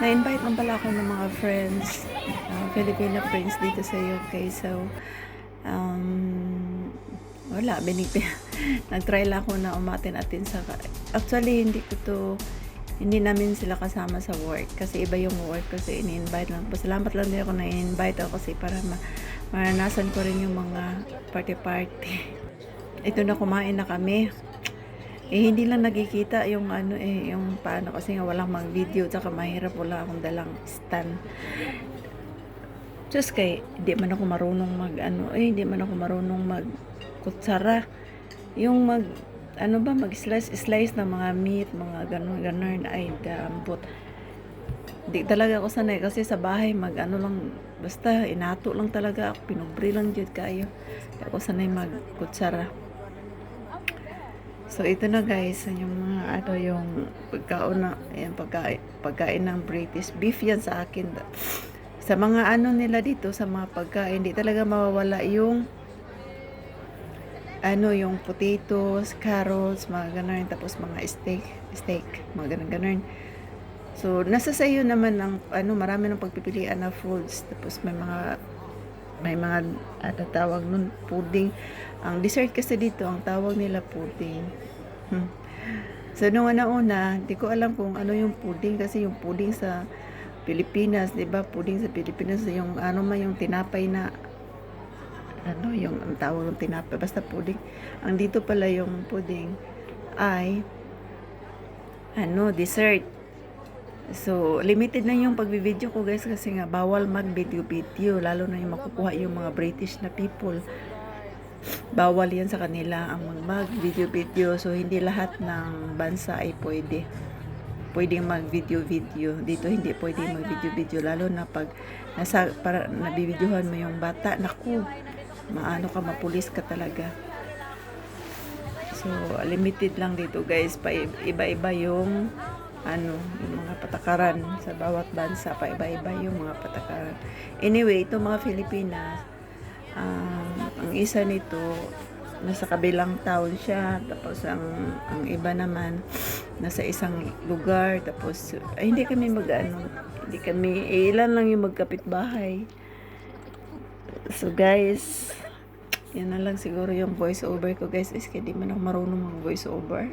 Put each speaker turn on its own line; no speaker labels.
Na-invite lang pala ako ng mga friends, Filipino friends dito sa UK. So, wala, nag-try lang ako na umatin-atin sa, actually, hindi namin sila kasama sa work kasi iba yung work kasi ini-invite lang. Pasalamat lang din ako na in-invite ako kasi para maranasan ko rin yung mga party-party. Ito na, kumain na kami. Hindi lang nagkikita yung yung paano kasi nga walang mag-video tsaka mahirap, wala akong dalang stand. Just hindi man ako marunong hindi man ako marunong mag-kutsara. Yung mag-slice ng mga meat, mga ganun, ay dambot. Di talaga ako sanay kasi sa bahay lang, basta inato lang talaga ako, pinubri lang jud kayo. Di ako sanay mag-kutsara. So, ito na guys, yung mga yung pagkain ng British beef yan sa akin. Sa mga nila dito, sa mga pagkain, hindi talaga mawawala yung yung potatoes, carrots, mga ganun, tapos mga steak, mga ganun. So, nasa sayo naman ang marami ng pagpipilian na foods, tapos may mga tawag nun, pudding. Ang dessert kasi dito, ang tawag nila pudding. So, nung una, di ko alam kung ano yung pudding kasi yung pudding sa Pilipinas, di ba? Pudding sa Pilipinas, yung yung tinapay na yung ang tawag ng tinapay, basta pudding. Ang dito pala yung pudding ay dessert. So, limited na yung pagbi-video ko guys kasi nga bawal mag-video, lalo na yung makukuha yung mga British na people. Bawal yan sa kanila ang mag-video. So, hindi lahat ng bansa ay pwedeng mag-video. Dito hindi pwedeng mag-video, lalo na pag nabibidyohan mo yung bata, naku, mapulis ka talaga. So, limited lang dito guys, iba-iba yung yung mga patakaran sa bawat bansa, pa iba-iba yung mga patakaran. Anyway, ito mga Filipinas, ang isa nito nasa kabilang town siya, tapos ang iba naman nasa isang lugar, tapos hindi kami ilan lang yung magkapitbahay. So guys, yan na lang siguro yung voice over ko guys, is hindi man ako marunong mag voice over.